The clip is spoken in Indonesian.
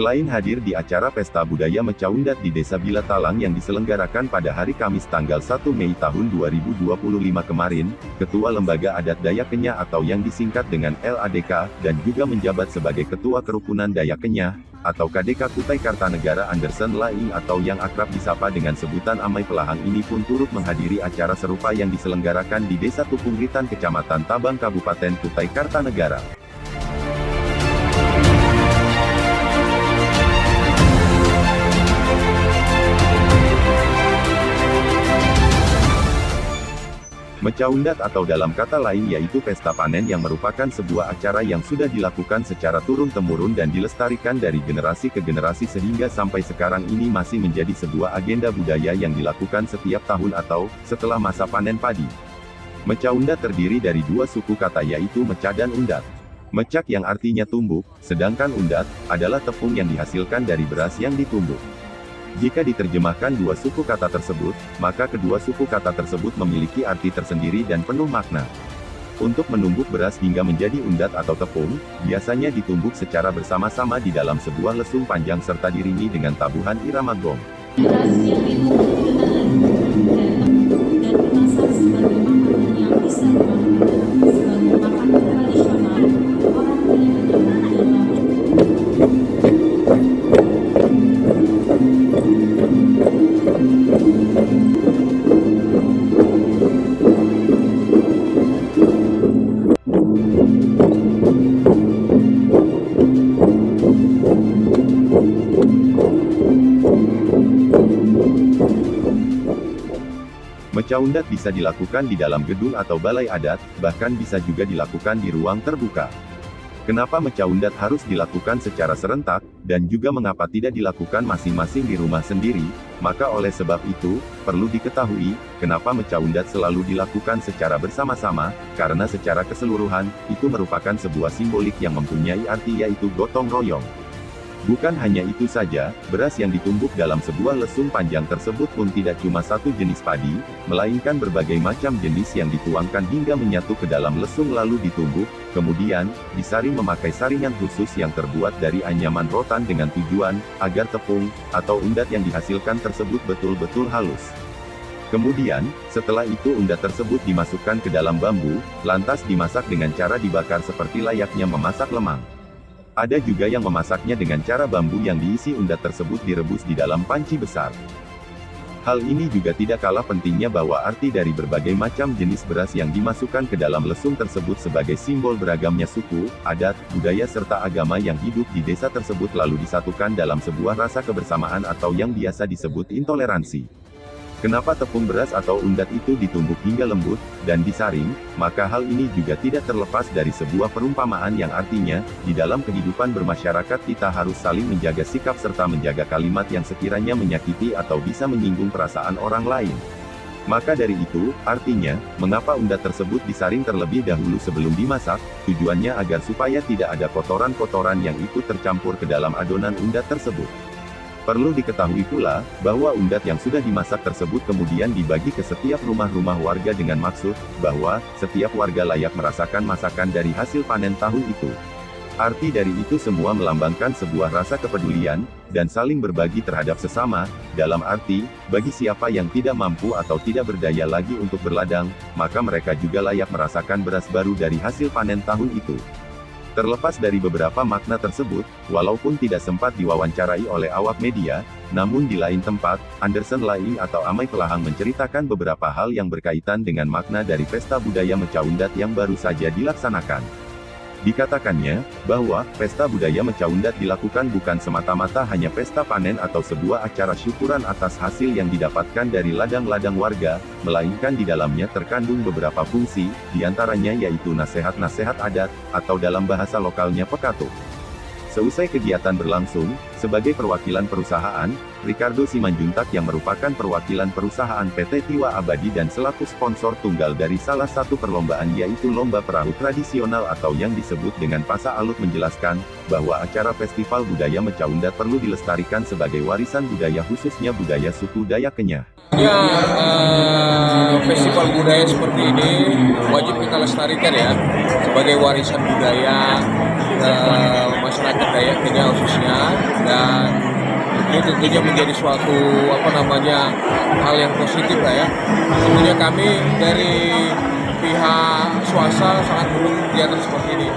Selain hadir di acara Pesta Budaya Mecaundat di Desa Bilatalang yang diselenggarakan pada hari Kamis tanggal 1 Mei tahun 2025 kemarin, Ketua Lembaga Adat Dayak Kenyah atau yang disingkat dengan LADK, dan juga menjabat sebagai Ketua Kerukunan Dayak Kenyah, atau KDK Kutai Kartanegara Anderson Laing atau yang akrab disapa dengan sebutan Amai Pelahang ini pun turut menghadiri acara serupa yang diselenggarakan di Desa Tupungritan Kecamatan Tabang Kabupaten Kutai Kartanegara. Mecaundat atau dalam kata lain yaitu pesta panen yang merupakan sebuah acara yang sudah dilakukan secara turun-temurun dan dilestarikan dari generasi ke generasi sehingga sampai sekarang ini masih menjadi sebuah agenda budaya yang dilakukan setiap tahun atau setelah masa panen padi. Mecaundat terdiri dari dua suku kata yaitu meca dan undat. Mecak yang artinya tumbuk, sedangkan undat adalah tepung yang dihasilkan dari beras yang ditumbuk. Jika diterjemahkan dua suku kata tersebut, maka kedua suku kata tersebut memiliki arti tersendiri dan penuh makna. Untuk menumbuk beras hingga menjadi undat atau tepung, biasanya ditumbuk secara bersama-sama di dalam sebuah lesung panjang serta diringi dengan tabuhan irama gong. Beras yang ditumbuk dengan dan dimasak sebagai makanan yang bisa dimakan sebagai makanan tradisional orang Kenyah adalah Mecaundat bisa dilakukan di dalam gedung atau balai adat, bahkan bisa juga dilakukan di ruang terbuka. Kenapa mecaundat harus dilakukan secara serentak, dan juga mengapa tidak dilakukan masing-masing di rumah sendiri? Maka oleh sebab itu, perlu diketahui, kenapa mecaundat selalu dilakukan secara bersama-sama, karena secara keseluruhan, itu merupakan sebuah simbolik yang mempunyai arti yaitu gotong royong. Bukan hanya itu saja, beras yang ditumbuk dalam sebuah lesung panjang tersebut pun tidak cuma satu jenis padi, melainkan berbagai macam jenis yang dituangkan hingga menyatu ke dalam lesung lalu ditumbuk, kemudian, disaring memakai saringan khusus yang terbuat dari anyaman rotan dengan tujuan, agar tepung, atau undat yang dihasilkan tersebut betul-betul halus. Kemudian, setelah itu undat tersebut dimasukkan ke dalam bambu, lantas dimasak dengan cara dibakar seperti layaknya memasak lemang. Ada juga yang memasaknya dengan cara bambu yang diisi undat tersebut direbus di dalam panci besar. Hal ini juga tidak kalah pentingnya bahwa arti dari berbagai macam jenis beras yang dimasukkan ke dalam lesung tersebut sebagai simbol beragamnya suku, adat, budaya serta agama yang hidup di desa tersebut lalu disatukan dalam sebuah rasa kebersamaan atau yang biasa disebut intoleransi. Kenapa tepung beras atau undat itu ditumbuk hingga lembut, dan disaring, maka hal ini juga tidak terlepas dari sebuah perumpamaan yang artinya, di dalam kehidupan bermasyarakat kita harus saling menjaga sikap serta menjaga kalimat yang sekiranya menyakiti atau bisa menyinggung perasaan orang lain. Maka dari itu, artinya, mengapa undat tersebut disaring terlebih dahulu sebelum dimasak, tujuannya agar supaya tidak ada kotoran-kotoran yang ikut tercampur ke dalam adonan undat tersebut. Perlu diketahui pula, bahwa undat yang sudah dimasak tersebut kemudian dibagi ke setiap rumah-rumah warga dengan maksud, bahwa, setiap warga layak merasakan masakan dari hasil panen tahun itu. Arti dari itu semua melambangkan sebuah rasa kepedulian, dan saling berbagi terhadap sesama, dalam arti, bagi siapa yang tidak mampu atau tidak berdaya lagi untuk berladang, maka mereka juga layak merasakan beras baru dari hasil panen tahun itu. Terlepas dari beberapa makna tersebut, walaupun tidak sempat diwawancarai oleh awak media, namun di lain tempat, Anderson Laing atau Amai Pelahang menceritakan beberapa hal yang berkaitan dengan makna dari pesta budaya Mecaundat yang baru saja dilaksanakan. Dikatakannya, bahwa, pesta budaya Mecaundat dilakukan bukan semata-mata hanya pesta panen atau sebuah acara syukuran atas hasil yang didapatkan dari ladang-ladang warga, melainkan di dalamnya terkandung beberapa fungsi, diantaranya yaitu nasihat-nasihat adat, atau dalam bahasa lokalnya pekatuk. Seusai kegiatan berlangsung, sebagai perwakilan perusahaan, Ricardo Simanjuntak yang merupakan perwakilan perusahaan PT Tiwa Abadi dan selaku sponsor tunggal dari salah satu perlombaan yaitu Lomba Perahu Tradisional atau yang disebut dengan Pasa Alut menjelaskan, bahwa acara Festival Budaya Mecaundat perlu dilestarikan sebagai warisan budaya khususnya budaya suku Dayak Kenyah. Ya, festival budaya seperti ini wajib kita lestarikan ya sebagai warisan budaya masyarakat Dayak Kenya khususnya, dan ini tentunya menjadi suatu hal yang positif lah ya. Tentunya kami dari pihak swasta sangat mendukung kegiatan seperti ini.